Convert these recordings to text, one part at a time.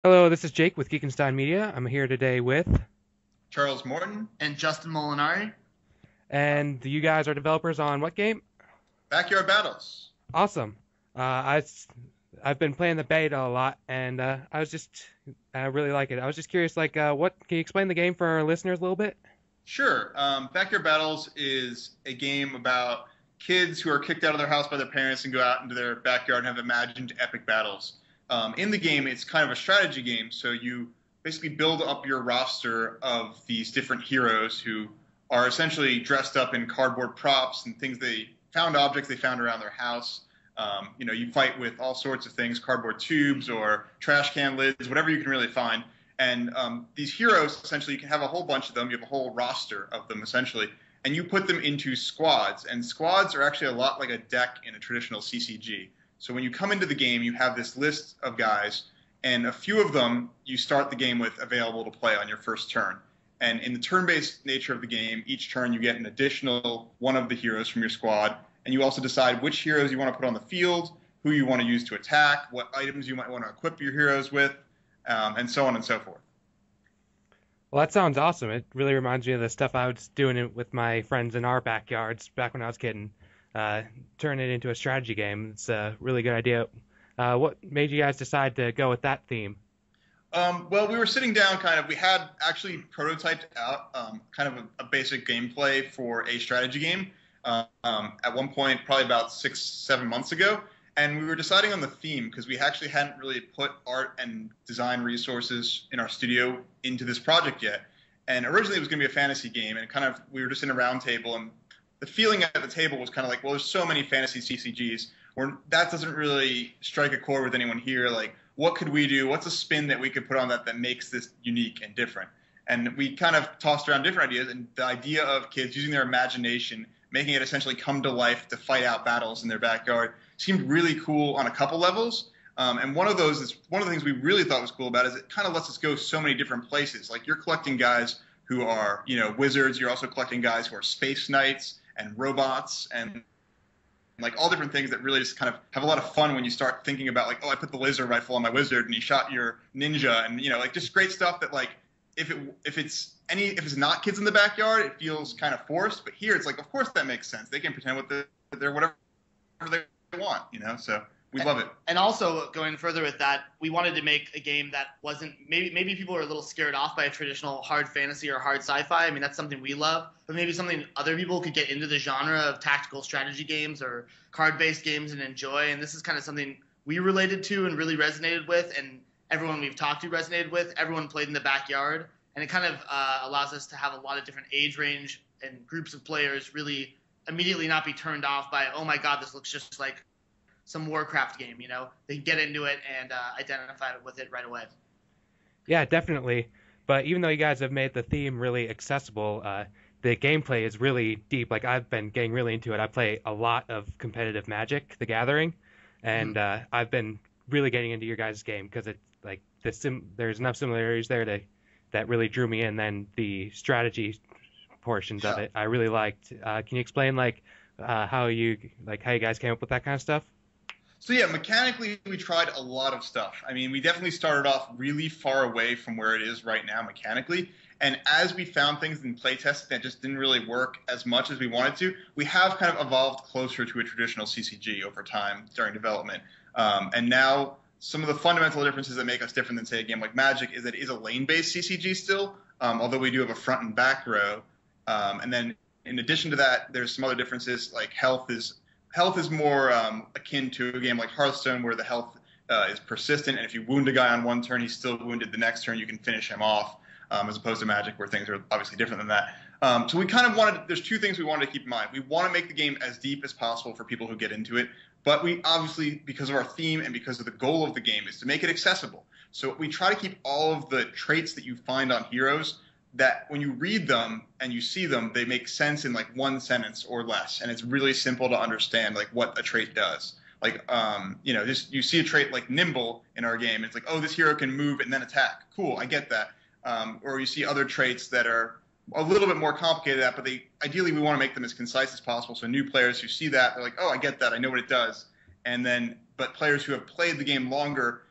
Hello, this is Jake with Geekenstein Media. I'm here today with, Charles Morton, and Justin Molinari. and you guys are developers on what game? Backyard Battles. Awesome. I've been playing the beta a lot, and I really like it. I was just curious, what can you explain the game for our listeners a little bit? Sure. Backyard Battles is a game about kids who are kicked out of their house by their parents and go out into their backyard and have imagined epic battles. In the game, it's kind of a strategy game, so you basically build up your roster of these different heroes who are essentially dressed up in cardboard props and things objects they found around their house. You fight with all sorts of things, cardboard tubes or trash can lids, whatever you can really find. And these heroes, essentially, you can have a whole bunch of them. You have a whole roster of them, essentially. And you put them into squads. And squads are actually a lot like a deck in a traditional CCG. So when you come into the game, you have this list of guys. And a few of them you start the game with available to play on your first turn. And in the turn-based nature of the game, each turn you get an additional one of the heroes from your squad. And you also decide which heroes you want to put on the field, who you want to use to attack, what items you might want to equip your heroes with, and so on and so forth. Well, that sounds awesome. It really reminds me of the stuff I was doing it with my friends in our backyards back when I was kidding. Turn it into a strategy game. It's a really good idea. What made you guys decide to go with that theme? Well, we were sitting down we had actually prototyped out kind of a basic gameplay for a strategy game at one point, probably about 6, 7 months ago. And we were deciding on the theme because we actually hadn't really put art and design resources in our studio into this project yet. And originally it was going to be a fantasy game, and we were just in a round table, and the feeling at the table was kind of like, well, there's so many fantasy CCGs, or that doesn't really strike a chord with anyone here. Like, what could we do? What's a spin that we could put on that makes this unique and different? And we kind of tossed around different ideas, and the idea of kids using their imagination, making it essentially come to life to fight out battles in their backyard, seemed really cool on a couple levels. And one of the things we really thought was cool about it is it kind of lets us go so many different places. Like, you're collecting guys who are, wizards. You're also collecting guys who are space knights and robots and like all different things that really just kind of have a lot of fun when you start thinking about, like, oh, I put the laser rifle on my wizard and he shot your ninja, and like just great stuff that, like, if it's not kids in the backyard, it feels kind of forced. But here it's like, of course that makes sense. They can pretend with they're whatever they want, so we love it. And also, going further with that, we wanted to make a game that wasn't, maybe people are a little scared off by a traditional hard fantasy or hard sci-fi. I mean, that's something we love, but maybe something other people could get into the genre of tactical strategy games or card-based games and enjoy. And this is kind of something we related to and really resonated with, and everyone we've talked to resonated with. Everyone played in the backyard, and it kind of allows us to have a lot of different age range and groups of players really immediately not be turned off by, oh my God, this looks just like some Warcraft game. They get into it and identify with it right away. Yeah, definitely. But even though you guys have made the theme really accessible, the gameplay is really deep. Like, I've been getting really into it. I play a lot of competitive Magic: The Gathering, and I've been really getting into your guys' game because it's like there's enough similarities there that really drew me in. Then the strategy portions of it I really liked. Can you explain how you guys came up with that kind of stuff? So yeah, mechanically we tried a lot of stuff. I mean, we definitely started off really far away from where it is right now mechanically. And as we found things in playtesting that just didn't really work as much as we wanted to, we have kind of evolved closer to a traditional CCG over time during development. And now some of the fundamental differences that make us different than, say, a game like Magic is that it is a lane-based CCG still, although we do have a front and back row. And then in addition to that, there's some other differences, like health is more akin to a game like Hearthstone, where the health is persistent, and if you wound a guy on one turn, he's still wounded the next turn, you can finish him off, as opposed to Magic, where things are obviously different than that. So we kind of there's two things we wanted to keep in mind. We want to make the game as deep as possible for people who get into it, but we obviously, because of our theme and because of the goal of the game, is to make it accessible. So we try to keep all of the traits that you find on heroes, that when you read them and you see them, they make sense in like one sentence or less, and it's really simple to understand like what a trait does. Like, just you see a trait like nimble in our game, it's like, oh, this hero can move and then attack. Cool, I get that. Or you see other traits that are a little bit more complicated, but ideally we want to make them as concise as possible. So new players who see that, they're like, oh, I get that, I know what it does. But players who have played the game longer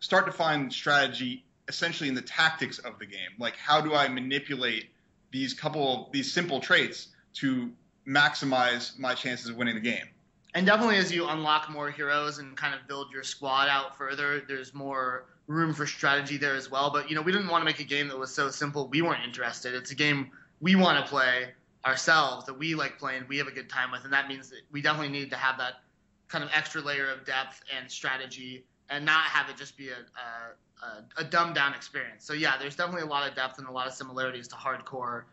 start to find strategy essentially in the tactics of the game. Like, how do I manipulate these simple traits to maximize my chances of winning the game? And definitely as you unlock more heroes and kind of build your squad out further, there's more room for strategy there as well. But, we didn't want to make a game that was so simple we weren't interested. It's a game we want to play ourselves, that we like playing, we have a good time with. And that means that we definitely need to have that kind of extra layer of depth and strategy and not have it just be a dumbed down experience. So, yeah, there's definitely a lot of depth and a lot of similarities to hardcore,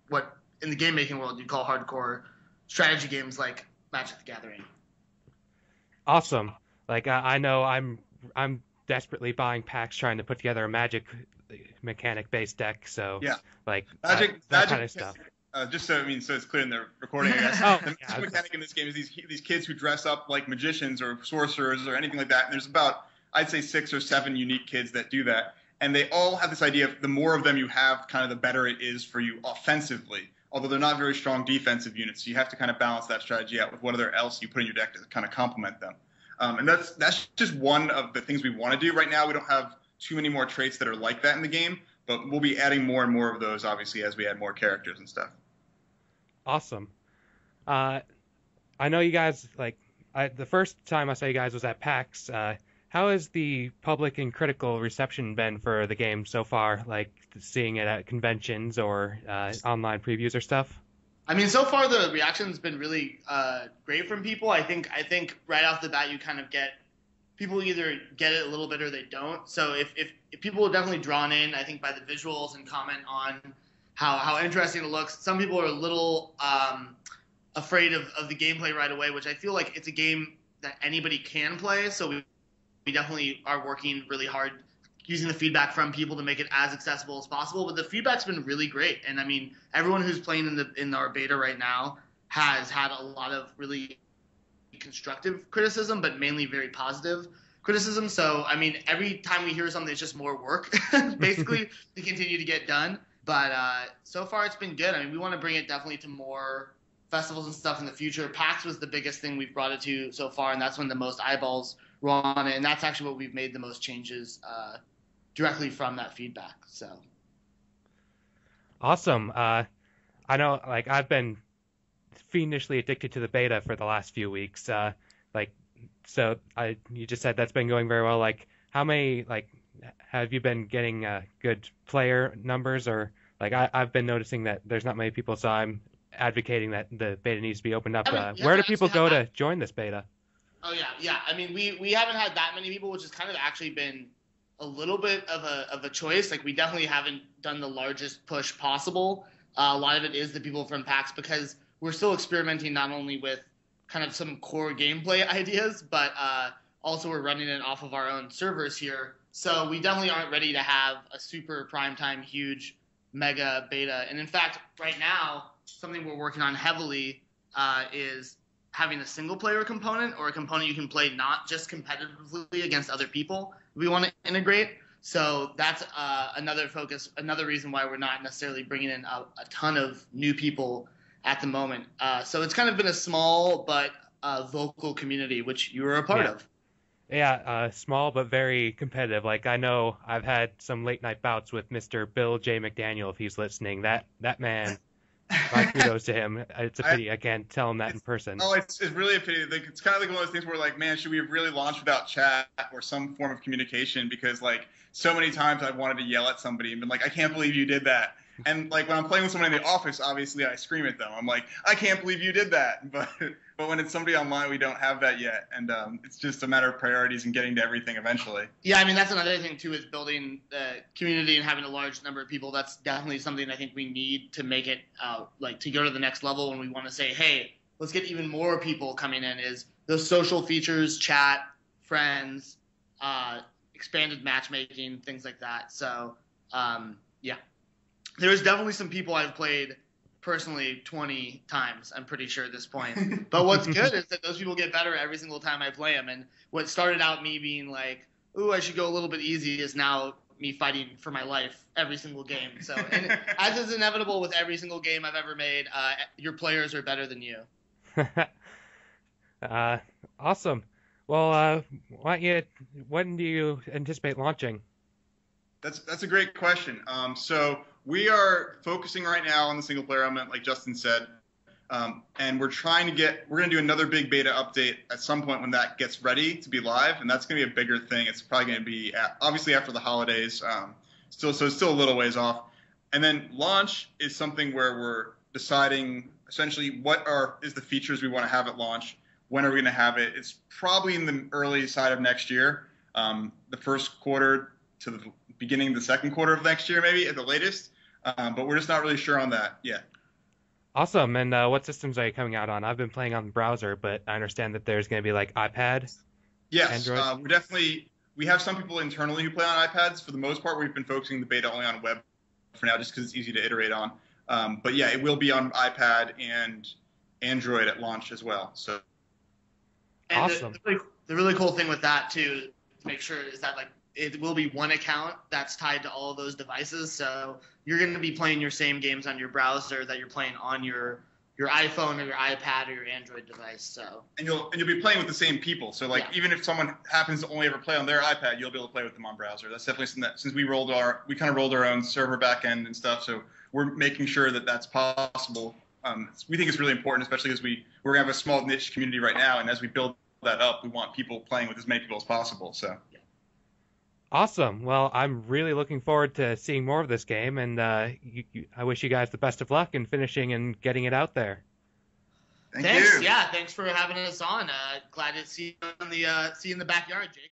what in the game making world you'd call hardcore strategy games like Magic the Gathering. Awesome. Like I know I'm desperately buying packs trying to put together a Magic mechanic based deck. So yeah, like Magic kind of stuff. Just so it's clear in the recording, I guess. The Magic mechanic in this game is these kids who dress up like magicians or sorcerers or anything like that. And there's about, I'd say, 6 or 7 unique kids that do that, and they all have this idea of the more of them you have, kind of the better it is for you offensively. Although they're not very strong defensive units, so you have to kind of balance that strategy out with what other else you put in your deck to kind of complement them. And that's just one of the things we want to do right now. We don't have too many more traits that are like that in the game, but we'll be adding more and more of those, obviously, as we add more characters and stuff. Awesome. I know you guys, the first time I saw you guys was at PAX. How has the public and critical reception been for the game so far, like seeing it at conventions or online previews or stuff? I mean, so far the reaction's been really great from people. I think right off the bat you kind of get people either get it a little bit or they don't. So if people are definitely drawn in, I think, by the visuals and comment on how interesting it looks. Some people are a little afraid of the gameplay right away, which I feel like it's a game that anybody can play. So we definitely are working really hard using the feedback from people to make it as accessible as possible. But the feedback's been really great. And I mean, everyone who's playing in our beta right now has had a lot of really constructive criticism, but mainly very positive criticism. So, I mean, every time we hear something, it's just more work, basically, to continue to get done. But so far, it's been good. I mean, we want to bring it definitely to more festivals and stuff in the future. PAX was the biggest thing we've brought it to so far, and that's when the most eyeballs were on it. And that's actually what we've made the most changes directly from that feedback. So awesome. I know, I've been fiendishly addicted to the beta for the last few weeks. You just said that's been going very well. How many have you been getting good player numbers, or I've been noticing that there's not many people, so I'm advocating that the beta needs to be opened up. Where do people go to join this beta? Oh yeah. I mean, we haven't had that many people, which has kind of actually been a little bit of a choice. We definitely haven't done the largest push possible. A lot of it is the people from PAX, because we're still experimenting not only with kind of some core gameplay ideas, but also we're running it off of our own servers here. So we definitely aren't ready to have a super primetime, huge, mega beta. And in fact, right now, something we're working on heavily is having a single-player component, or a component you can play not just competitively against other people. We want to integrate. So that's another focus, another reason why we're not necessarily bringing in a ton of new people at the moment. So it's kind of been a small but vocal community, which you were a part of. Yeah, small but very competitive. I know I've had some late night bouts with Mr. Bill J. McDaniel, if he's listening. That man, my kudos to him. It's a pity I can't tell him that in person. Oh, it's really a pity. It's kind of like one of those things where, man, should we have really launched without chat or some form of communication? Because, so many times I've wanted to yell at somebody and been like, I can't believe you did that. And when I'm playing with someone in the office, obviously I scream at them. I'm like, I can't believe you did that. But when it's somebody online, we don't have that yet. And it's just a matter of priorities and getting to everything eventually. Yeah, I mean, that's another thing, too, is building the community and having a large number of people. That's definitely something I think we need to make it, to go to the next level when we want to say, hey, let's get even more people coming in, is those social features, chat, friends, expanded matchmaking, things like that. So, yeah. There's definitely some people I've played personally 20 times, I'm pretty sure at this point. But what's good is that those people get better every single time I play them. And what started out me being like, ooh, I should go a little bit easy, is now me fighting for my life every single game. So, and as is inevitable with every single game I've ever made, your players are better than you. Awesome. Well, when do you anticipate launching? That's a great question. So we are focusing right now on the single player element, like Justin said, and we're going to do another big beta update at some point when that gets ready to be live, and that's going to be a bigger thing. It's probably going to be obviously after the holidays, so it's still a little ways off. And then launch is something where we're deciding essentially is the features we want to have at launch. When are we going to have it? It's probably in the early side of next year, the first quarter to the beginning of the second quarter of next year, maybe at the latest. But we're just not really sure on that yet. Awesome. And what systems are you coming out on? I've been playing on the browser, but I understand that there's going to be like iPad, Yes, Android. we have some people internally who play on iPads. For the most part, we've been focusing the beta only on web for now, just because it's easy to iterate on. But yeah, it will be on iPad and Android at launch as well. So And Awesome. the really cool thing with that too, to make sure, is that like it will be one account that's tied to all of those devices. So you're going to be playing your same games on your browser that you're playing on your iPhone or your iPad or your Android device. So and you'll be playing with the same people. So like even if someone happens to only ever play on their iPad, you'll be able to play with them on browser. That's definitely something that since we kind of rolled our own server backend and stuff, so we're making sure that that's possible. We think it's really important, especially because we're gonna have a small niche community right now, and as we build that up, we want people playing with as many people as possible. So. Awesome. Well, I'm really looking forward to seeing more of this game, and I wish you guys the best of luck in finishing and getting it out there. Thanks. Yeah, thanks for having us on. Glad to see you in the backyard, Jake.